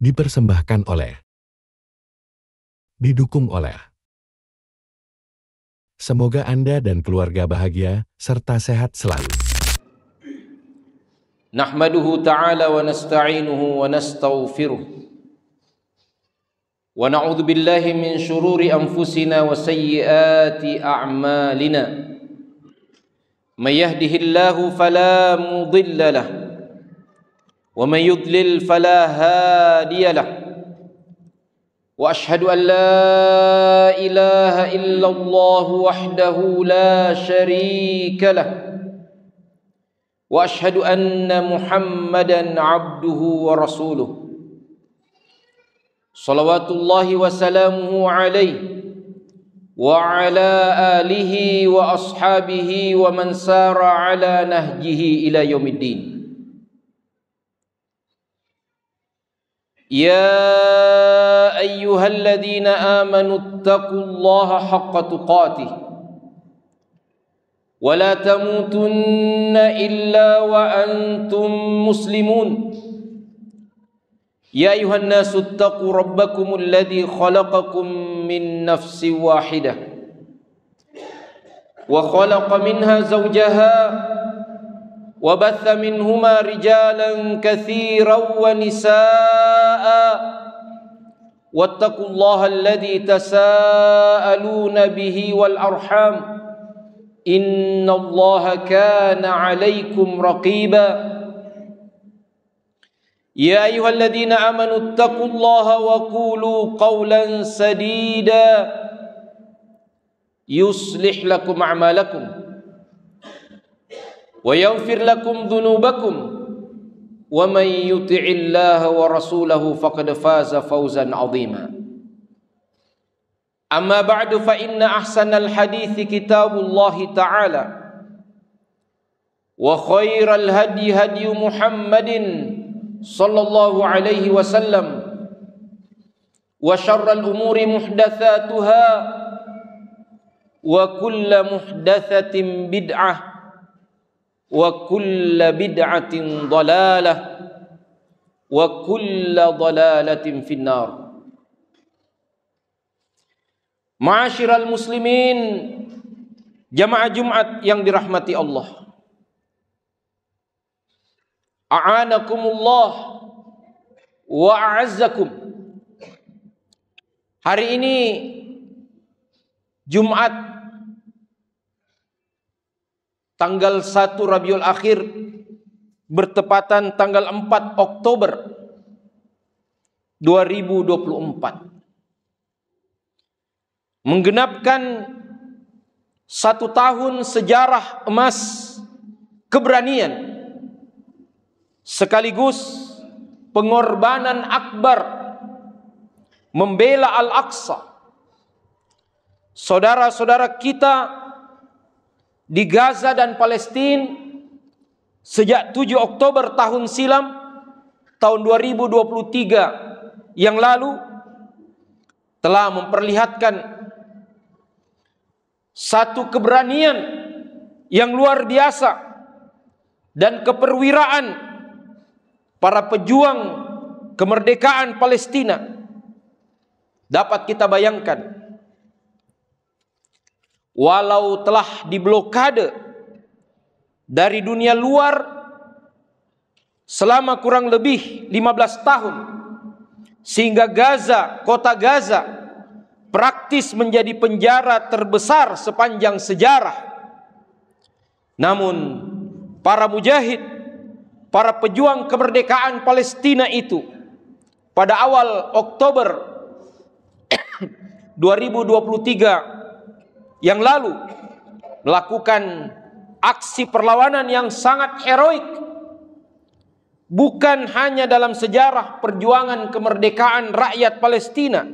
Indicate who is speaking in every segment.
Speaker 1: Dipersembahkan oleh, didukung oleh. Semoga Anda dan keluarga bahagia serta sehat selalu.
Speaker 2: Nahmaduhu ta'ala wa nasta'inuhu wa nastaghfiruh wa na'udzu billahi min shururi anfusina wa sayyiati a'malina. May yahdihillahu fala mudilla lahu wa may yudlil fala hadiya lahu. Wa ashhadu an la ilaha illallah wahdahu la syarika lahu wa ashhadu anna Muhammadan abduhu wa rasuluh. Salawatullahi wa salamuhu alaihi wa ala alihi wa ashabihi wa man sara ala nahjihi ila yaumiddin. Ya ayyuhalladzina amanu taqullaha haqqa tuqatih wa la tamutunna illa wa antum muslimun. Ya ayuhan nasu taqu rabbakumul ladzi khalaqakum min nafsin wahidah wa khalaqa minha zawjaha wa batha minhuma rijalan katsiran wa nisaa'a wattaqullaha alladzi tasaaluna bihi wal arham innallaha kana 'alaikum raqiba. Ya ayyuhalladzina amanu taqullaha wa qulu qawlan sadida yuslih lakum a'malakum wa yaghfir lakum dhunubakum wa may yuti'illaha wa rasulahu faqad faza fawzan 'azima. Amma ba'du fa inna ahsanal hadithi kitabullahi ta'ala wa khairal hadi hadi Muhammadin sallallahu alaihi wasallam wa syarral umuri muhdatsatuha wa kullu muhdatsatin bid'ah wa kullu bid'atin dhalalah wa kullu dhalalatin finnar. Ma'asyiral muslimin, jamaah Jumat yang dirahmati Allah, a'anakumullah wa a'azzakum. Hari ini Jumat tanggal 1 Rabiul Akhir bertepatan tanggal 4 Oktober 2024, menggenapkan 1 tahun sejarah emas keberanian sekaligus pengorbanan akbar membela Al-Aqsa. Saudara-saudara kita di Gaza dan Palestina sejak 7 Oktober tahun silam, tahun 2023 yang lalu, telah memperlihatkan satu keberanian yang luar biasa dan keperwiraan para pejuang kemerdekaan Palestina. Dapat kita bayangkan, walau telah diblokade dari dunia luar selama kurang lebih 15 tahun, sehingga Gaza, kota Gaza praktis menjadi penjara terbesar sepanjang sejarah. Namun para mujahid, para pejuang kemerdekaan Palestina itu pada awal Oktober 2023 yang lalu melakukan aksi perlawanan yang sangat heroik, bukan hanya dalam sejarah perjuangan kemerdekaan rakyat Palestina,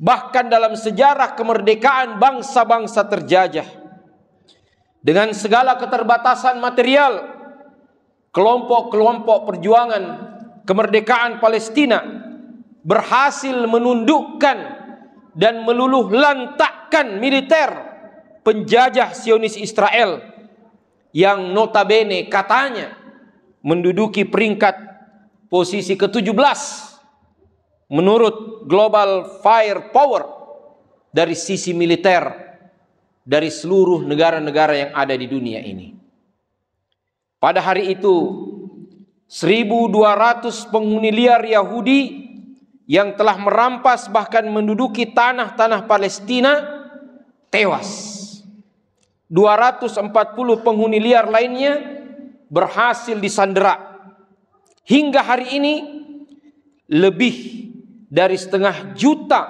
Speaker 2: bahkan dalam sejarah kemerdekaan bangsa-bangsa terjajah. Dengan segala keterbatasan material, kelompok-kelompok perjuangan kemerdekaan Palestina berhasil menundukkan dan meluluh lantakkan militer penjajah Zionis Israel yang notabene katanya menduduki peringkat posisi ke-17 menurut global firepower dari sisi militer dari seluruh negara-negara yang ada di dunia ini. Pada hari itu 1.200 penghuni liar Yahudi yang telah merampas bahkan menduduki tanah-tanah Palestina tewas. 240 penghuni liar lainnya berhasil disandera. Hingga hari ini lebih dari setengah juta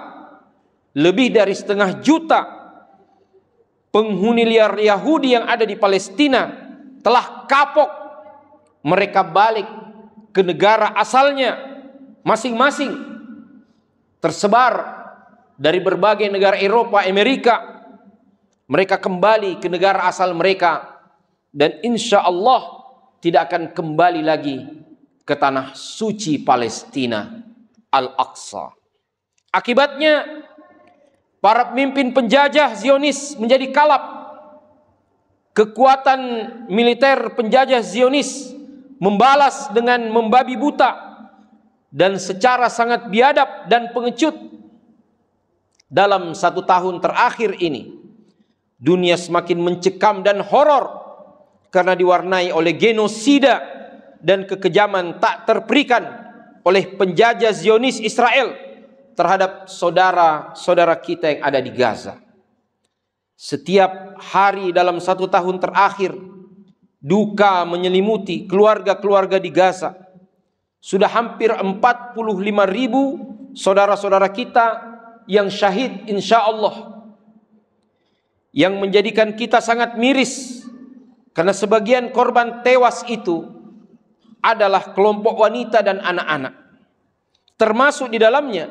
Speaker 2: penghuni liar Yahudi yang ada di Palestina telah kapok. Mereka balik ke negara asalnya masing-masing, tersebar dari berbagai negara Eropa, Amerika. Mereka kembali ke negara asal mereka, dan insya Allah tidak akan kembali lagi ke tanah suci Palestina, Al-Aqsa. Akibatnya para pemimpin penjajah Zionis menjadi kalap. Kekuatan militer penjajah Zionis membalas dengan membabi buta dan secara sangat biadab dan pengecut. Dalam 1 tahun terakhir ini, dunia semakin mencekam dan horor karena diwarnai oleh genosida dan kekejaman tak terperikan oleh penjajah Zionis Israel terhadap saudara-saudara kita yang ada di Gaza. Setiap hari dalam 1 tahun terakhir, duka menyelimuti keluarga-keluarga di Gaza. Sudah hampir 45.000 saudara-saudara kita yang syahid insya Allah, yang menjadikan kita sangat miris karena sebagian korban tewas itu adalah kelompok wanita dan anak-anak. Termasuk di dalamnya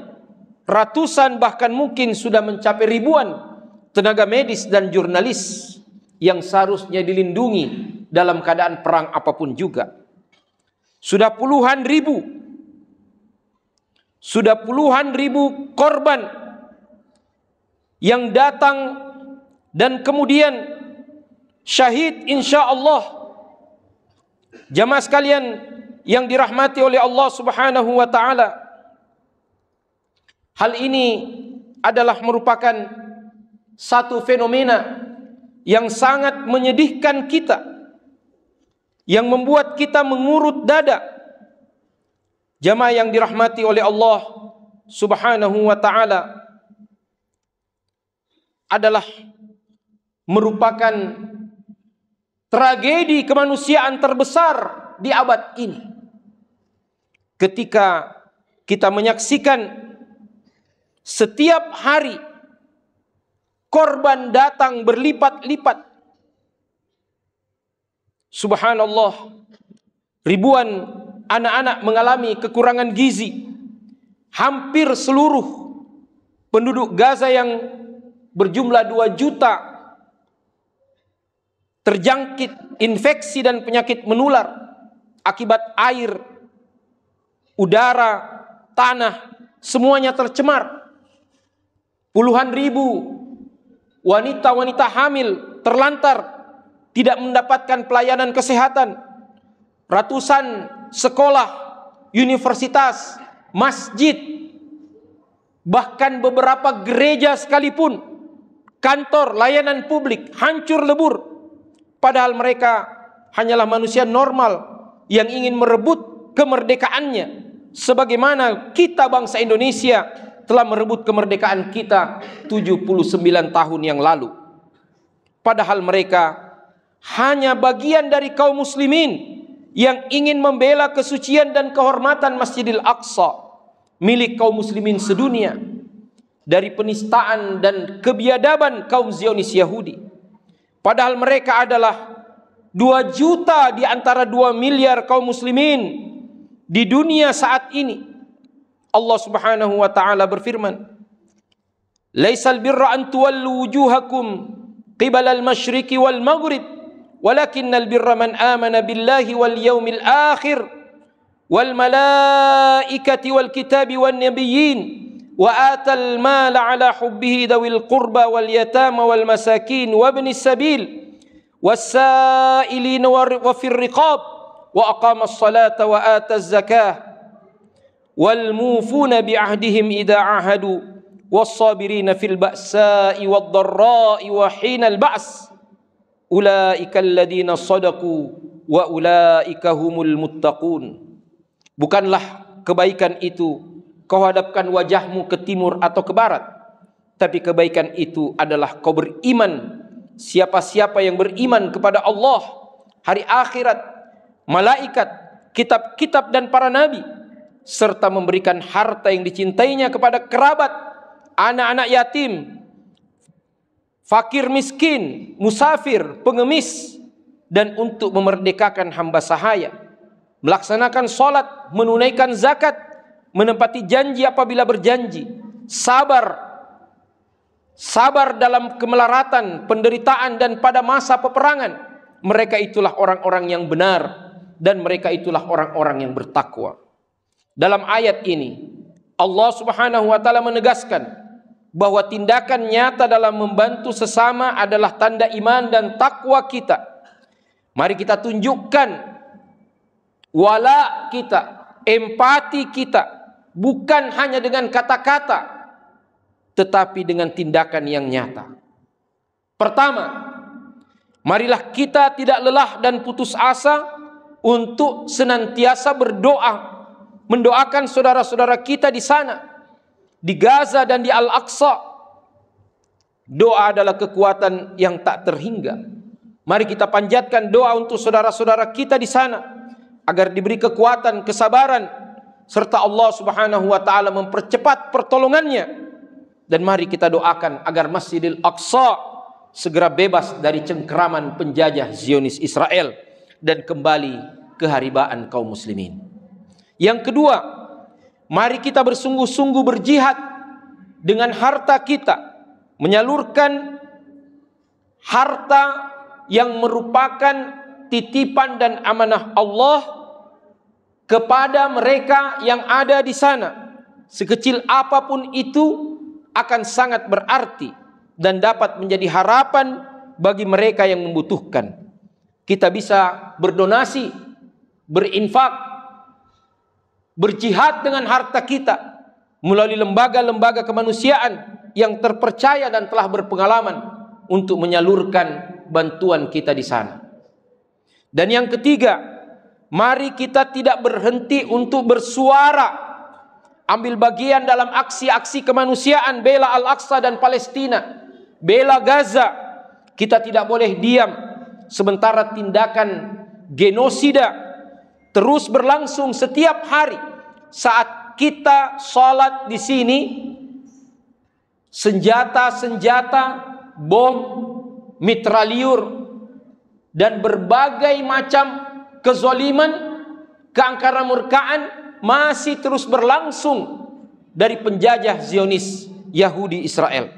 Speaker 2: ratusan bahkan mungkin sudah mencapai ribuan tenaga medis dan jurnalis yang seharusnya dilindungi dalam keadaan perang apapun juga. Sudah puluhan ribu korban yang datang dan kemudian syahid insya Allah. Jamaah sekalian yang dirahmati oleh Allah Subhanahu wa taala, hal ini adalah merupakan satu fenomena yang sangat menyedihkan kita, yang membuat kita mengurut dada. Jamaah yang dirahmati oleh Allah Subhanahu wa taala, adalah merupakan tragedi kemanusiaan terbesar di abad ini. Ketika kita menyaksikan setiap hari korban datang berlipat-lipat. Subhanallah, ribuan anak-anak mengalami kekurangan gizi. Hampir seluruh penduduk Gaza yang berjumlah 2 juta terjangkit infeksi dan penyakit menular akibat air, udara, tanah, semuanya tercemar. Puluhan ribu wanita-wanita hamil terlantar, tidak mendapatkan pelayanan kesehatan. Ratusan sekolah, universitas, masjid, bahkan beberapa gereja sekalipun, kantor, layanan publik hancur lebur. Padahal mereka hanyalah manusia normal yang ingin merebut kemerdekaannya, sebagaimana kita bangsa Indonesia telah merebut kemerdekaan kita 79 tahun yang lalu. Padahal mereka hanya bagian dari kaum muslimin yang ingin membela kesucian dan kehormatan Masjidil Aqsa, milik kaum muslimin sedunia, dari penistaan dan kebiadaban kaum Zionis Yahudi. Padahal mereka adalah 2 juta di antara 2 miliar kaum muslimin di dunia saat ini. Allah Subhanahu wa taala berfirman, "Laisal birra an tuwallu wujuhakum qibala al-masyriqi wal maghrib, walakinnal birra man amana billahi wal yawmil akhir wal malaikati wal kitabi wan nabiyyin wa atal mala ala hubbihi dawil qurba wal yatama wal masakin wa ibnis sabil was-sa'ilin wa fir riqab wa aqama as-salata wa ata az-zakah wal mufuna bi ahdihim idza ahadu was-sabirina fil ba'sa'i wad-dharra'i wa hinal ba's ulaika alladziina shadaqu wa ulaika humul muttaqun. Bukanlah kebaikan itu kau hadapkan wajahmu ke timur atau ke barat, tapi kebaikan itu adalah kau beriman. Siapa-siapa yang beriman kepada Allah, hari akhirat, malaikat, kitab-kitab dan para nabi, serta memberikan harta yang dicintainya kepada kerabat, anak-anak yatim, fakir miskin, musafir, pengemis, dan untuk memerdekakan hamba sahaya, melaksanakan sholat, menunaikan zakat, menepati janji apabila berjanji, sabar dalam kemelaratan, penderitaan dan pada masa peperangan. Mereka itulah orang-orang yang benar dan mereka itulah orang-orang yang bertakwa. Dalam ayat ini Allah Subhanahu wa taala menegaskan bahwa tindakan nyata dalam membantu sesama adalah tanda iman dan takwa kita. Mari kita tunjukkan wala kita, empati kita, bukan hanya dengan kata-kata, tetapi dengan tindakan yang nyata. Pertama, marilah kita tidak lelah dan putus asa untuk senantiasa berdoa, mendoakan saudara-saudara kita di sana, di Gaza dan di Al-Aqsa. Doa adalah kekuatan yang tak terhingga. Mari kita panjatkan doa untuk saudara-saudara kita di sana agar diberi kekuatan, kesabaran, serta Allah Subhanahu wa taala mempercepat pertolongannya. Dan mari kita doakan agar Masjidil Aqsa segera bebas dari cengkeraman penjajah Zionis Israel dan kembali ke haribaan kaum muslimin. Yang kedua, mari kita bersungguh-sungguh berjihad dengan harta kita, menyalurkan harta yang merupakan titipan dan amanah Allah kepada mereka yang ada di sana. Sekecil apapun itu akan sangat berarti dan dapat menjadi harapan bagi mereka yang membutuhkan. Kita bisa berdonasi, berinfak, berjihad dengan harta kita melalui lembaga-lembaga kemanusiaan yang terpercaya dan telah berpengalaman untuk menyalurkan bantuan kita di sana. Dan yang ketiga, mari kita tidak berhenti untuk bersuara, ambil bagian dalam aksi-aksi kemanusiaan, bela Al-Aqsa dan Palestina, bela Gaza. Kita tidak boleh diam sementara tindakan genosida terus berlangsung setiap hari. Saat kita sholat di sini, senjata-senjata, bom, mitraliur, dan berbagai macam kezaliman, keangkara-murkaan masih terus berlangsung dari penjajah Zionis Yahudi Israel.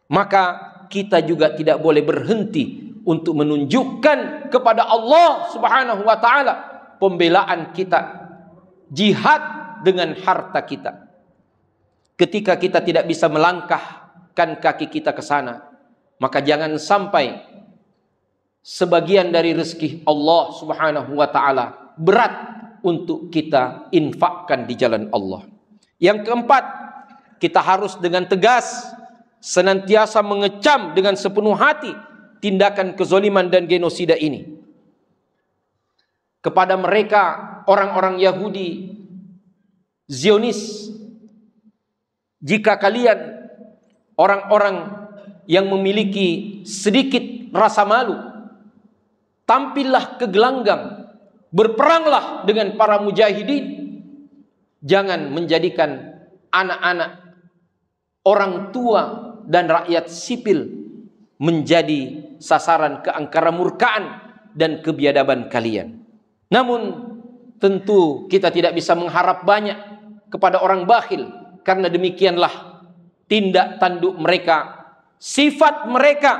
Speaker 2: Maka kita juga tidak boleh berhenti untuk menunjukkan kepada Allah Subhanahu wa taala pembelaan kita, jihad dengan harta kita. Ketika kita tidak bisa melangkahkan kaki kita ke sana, maka jangan sampai sebagian dari rezeki Allah Subhanahu wa taala berat untuk kita infakkan di jalan Allah. Yang keempat, kita harus dengan tegas senantiasa mengecam dengan sepenuh hati tindakan kezaliman dan genosida ini kepada mereka orang-orang Yahudi Zionis. Jika kalian orang-orang yang memiliki sedikit rasa malu, tampillah ke gelanggang, berperanglah dengan para mujahidin. Jangan menjadikan anak-anak, orang tua dan rakyat sipil menjadi sasaran keangkara-murkaan dan kebiadaban kalian. Namun tentu kita tidak bisa mengharap banyak kepada orang bakhil, karena demikianlah tindak tanduk mereka, sifat mereka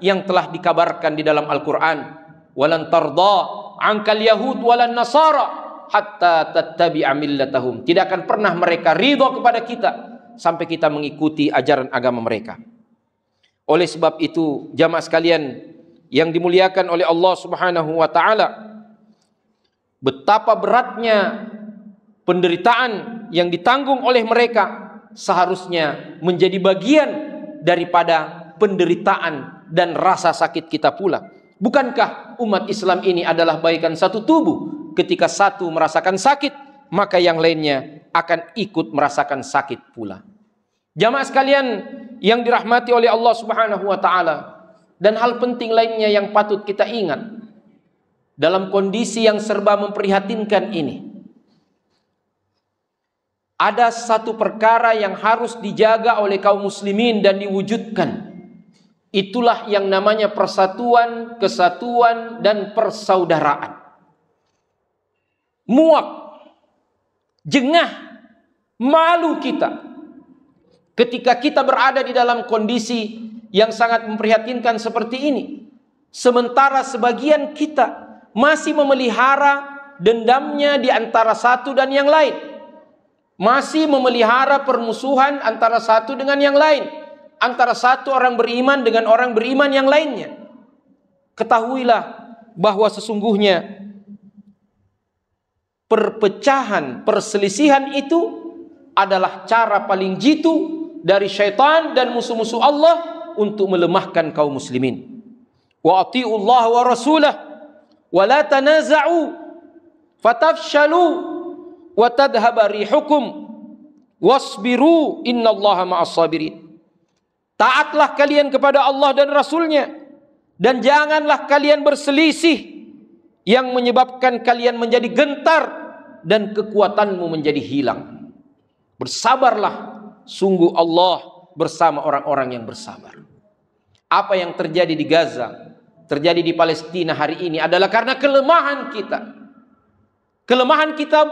Speaker 2: yang telah dikabarkan di dalam Al-Quran. Walan tarda angkal yahud walan nasara hatta tattabi'a millatahum. Tidak akan pernah mereka ridha kepada kita sampai kita mengikuti ajaran agama mereka. Oleh sebab itu, jamaah sekalian yang dimuliakan oleh Allah Subhanahu wa taala, betapa beratnya penderitaan yang ditanggung oleh mereka seharusnya menjadi bagian daripada penderitaan dan rasa sakit kita pula. Bukankah umat Islam ini adalah bagaikan satu tubuh? Ketika satu merasakan sakit, maka yang lainnya akan ikut merasakan sakit pula. Jamaah sekalian yang dirahmati oleh Allah Subhanahu wa taala, dan hal penting lainnya yang patut kita ingat dalam kondisi yang serba memprihatinkan ini, ada satu perkara yang harus dijaga oleh kaum muslimin dan diwujudkan. Itulah yang namanya persatuan, kesatuan, dan persaudaraan. Muak, jengah, malu kita ketika kita berada di dalam kondisi yang sangat memprihatinkan seperti ini. Sementara sebagian kita masih memelihara dendamnya di antara satu dan yang lain. Masih memelihara permusuhan antara satu dengan yang lain. Antara satu orang beriman dengan orang beriman yang lainnya. Ketahuilah bahwa sesungguhnya perpecahan, perselisihan itu adalah cara paling jitu dari syaitan dan musuh-musuh Allah untuk melemahkan kaum muslimin. Wa ati'ullaha wa rasulah wa la tanaza'u fatafshalu wa tadhhaba rihukum wasbiru innallaha ma'as sabirin. Taatlah kalian kepada Allah dan Rasulnya, dan janganlah kalian berselisih yang menyebabkan kalian menjadi gentar dan kekuatanmu menjadi hilang. Bersabarlah, sungguh Allah bersama orang-orang yang bersabar. Apa yang terjadi di Gaza, terjadi di Palestina hari ini adalah karena kelemahan kita. Kelemahan kita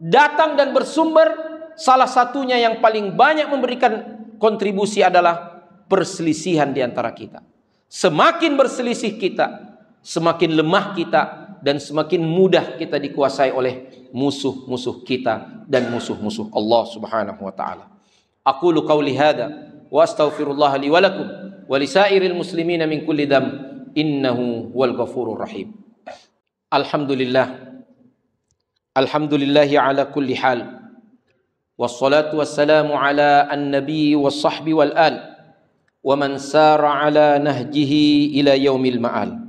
Speaker 2: datang dan bersumber, salah satunya yang paling banyak memberikan kontribusi adalah perselisihan di antara kita. Semakin berselisih kita, semakin lemah kita, dan semakin mudah kita dikuasai oleh musuh-musuh kita dan musuh-musuh Allah Subhanahu wa taala. Aqulu qawli hadza wa astaghfirullah li wa lakum wa lisairil muslimina min kulli dam innahu wal ghafurur rahim. Alhamdulillah. Alhamdulillahi ala kulli hal. Wassalatu wassalamu ala an-nabi was-sahbi wal-al wa man sara ala nahjihi ila yaumil ma'al.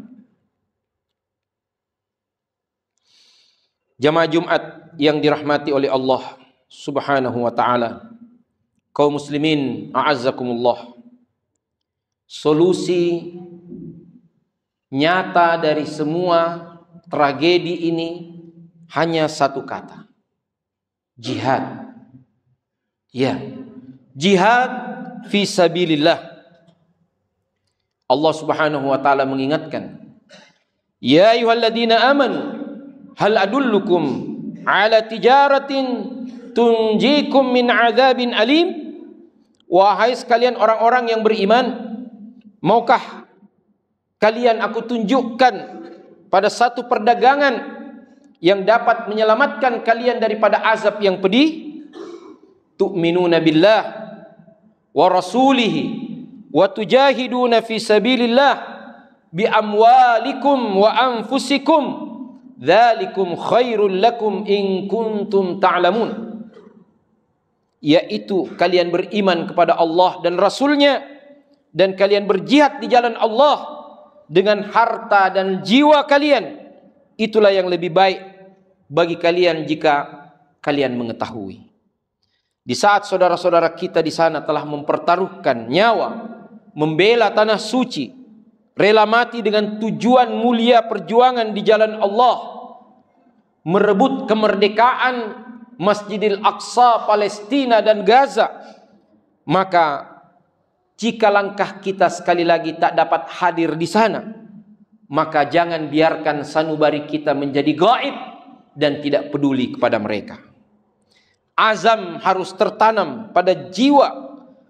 Speaker 2: Jamaah Jumat yang dirahmati oleh Allah Subhanahu wa taala, kaum muslimin a'azzakumullah. Solusi nyata dari semua tragedi ini hanya satu kata: jihad. Ya, jihad fi sabilillah. Allah Subhanahu wa taala mengingatkan, ya ayyuhalladzina amanu hal adullukum ala tijaratin tunjikum min adzabin alim. Wahai sekalian orang-orang yang beriman, maukah kalian aku tunjukkan pada satu perdagangan yang dapat menyelamatkan kalian daripada azab yang pedih? Tu'minuna billah wa rasulihi wa tujahiduna fi sabilillah bi amwalikum wa anfusikum dzalikum khairul lakum in kuntum ta'lamun. Yaitu kalian beriman kepada Allah dan Rasulnya, dan kalian berjihad di jalan Allah dengan harta dan jiwa kalian. Itulah yang lebih baik bagi kalian jika kalian mengetahui. Di saat saudara-saudara kita di sana telah mempertaruhkan nyawa, membela tanah suci, rela mati dengan tujuan mulia perjuangan di jalan Allah, merebut kemerdekaan Masjidil Aqsa, Palestina dan Gaza, maka jika langkah kita sekali lagi tak dapat hadir di sana, maka jangan biarkan sanubari kita menjadi gaib dan tidak peduli kepada mereka. Azam harus tertanam pada jiwa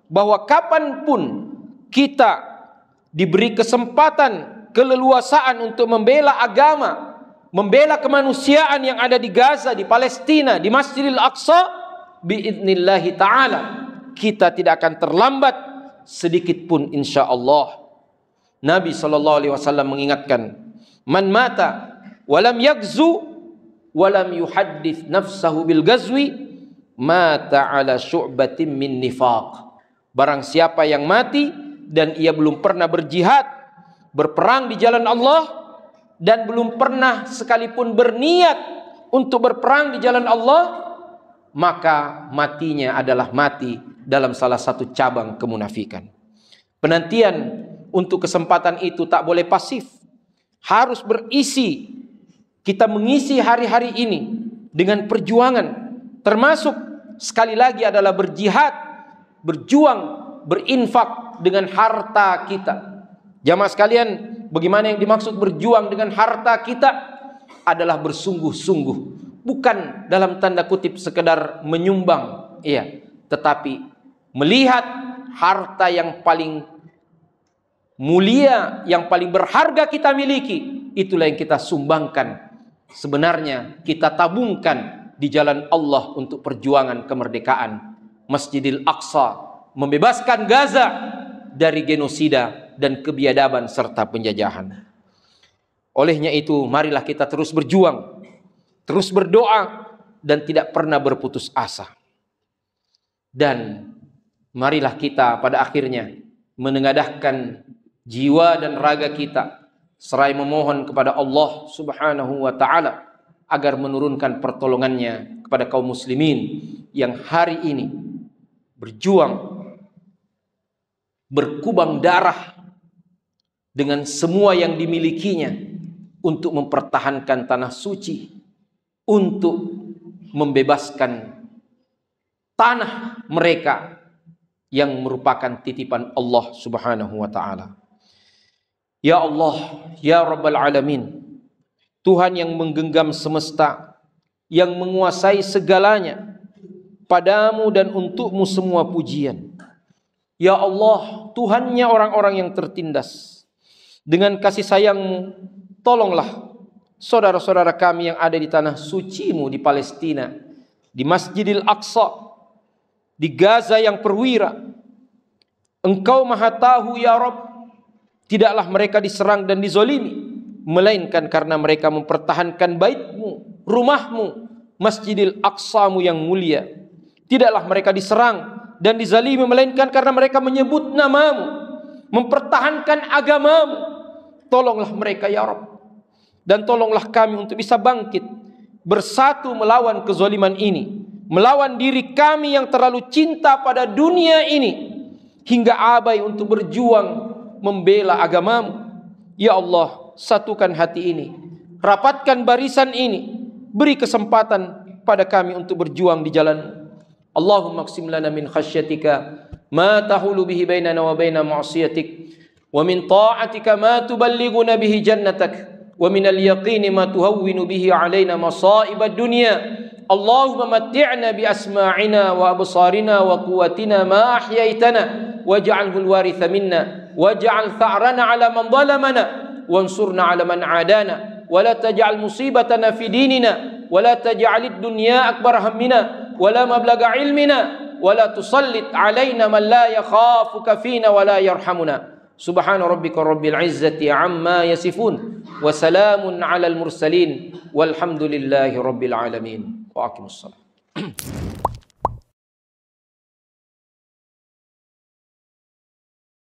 Speaker 2: bahwa kapanpun kita diberi kesempatan, keleluasaan untuk membela agama, membela kemanusiaan yang ada di Gaza, di Palestina, di Masjidil Aqsa, biidnillahi ta'ala, kita tidak akan terlambat sedikit pun insyaallah. Nabi SAW mengingatkan, man mata walam yagzu walam yuhaddits nafsahu bil ghazwi mata ala syu'batin min nifaq. Barang siapa yang mati dan ia belum pernah berjihad, berperang di jalan Allah, dan belum pernah sekalipun berniat untuk berperang di jalan Allah, maka matinya adalah mati dalam salah satu cabang kemunafikan. Penantian untuk kesempatan itu tak boleh pasif, harus berisi. Kita mengisi hari-hari ini dengan perjuangan, termasuk sekali lagi adalah berjihad, berjuang, berinfak dengan harta kita. Jamaah sekalian, bagaimana yang dimaksud berjuang dengan harta kita adalah bersungguh-sungguh, bukan dalam tanda kutip sekedar menyumbang, tetapi melihat harta yang paling mulia, yang paling berharga kita miliki, itulah yang kita sumbangkan. Sebenarnya kita tabungkan di jalan Allah untuk perjuangan kemerdekaan Masjidil Aqsa, membebaskan Gaza dari genosida dan kebiadaban serta penjajahan. Olehnya itu, marilah kita terus berjuang, terus berdoa, dan tidak pernah berputus asa. Dan marilah kita pada akhirnya menengadahkan jiwa dan raga kita, seraya memohon kepada Allah Subhanahu wa ta'ala agar menurunkan pertolongannya kepada kaum muslimin yang hari ini berjuang, berkubang darah dengan semua yang dimilikinya untuk mempertahankan tanah suci, untuk membebaskan tanah mereka yang merupakan titipan Allah Subhanahu wa ta'ala. Ya Allah, ya Rabbal Alamin, Tuhan yang menggenggam semesta, yang menguasai segalanya, padamu dan untukmu semua pujian. Ya Allah, Tuhannya orang-orang yang tertindas. Dengan kasih sayangmu, tolonglah saudara-saudara kami yang ada di tanah sucimu di Palestina, di Masjidil Aqsa, di Gaza yang perwira. Engkau maha tahu ya Rabb, tidaklah mereka diserang dan dizolimi, melainkan karena mereka mempertahankan baitmu, rumahmu, Masjidil Aqsamu yang mulia. Tidaklah mereka diserang dan dizalimi, melainkan karena mereka menyebut namamu, mempertahankan agamamu. Tolonglah mereka ya Rabb, dan tolonglah kami untuk bisa bangkit, bersatu melawan kezaliman ini, melawan diri kami yang terlalu cinta pada dunia ini, hingga abai untuk berjuang membela agamamu. Ya Allah, satukan hati ini, rapatkan barisan ini, beri kesempatan pada kami untuk berjuang di jalan. Allahumma qsim lana min khasyatika ma tahulu bihi bainana wa baina ma'siyatik, wa min ta'atika ma tuballighuna bihi jannatak, wa min al-yaqini ma tuhawwinu bihi alaina masa'ib ad-dunya. Allahumma matti'na bi asma'ina wa absarina wa quwwatina ma ahyaytana waj'alhu al-waritha minna waj'al tha'rana 'ala man zalamana wansurna 'ala man 'adana wa la taj'al musibatana fi dinina wa la taj'al ad-dunya akbar hammina wa la mablagha 'ilmina wa la tusallit 'alaina man la yakhafuka fina wa la yarhamuna. Subhana rabbika rabbil izzati 'amma yasifun wa salamun 'alal mursalin walhamdulillahi rabbil alamin. Wa aqimus salat.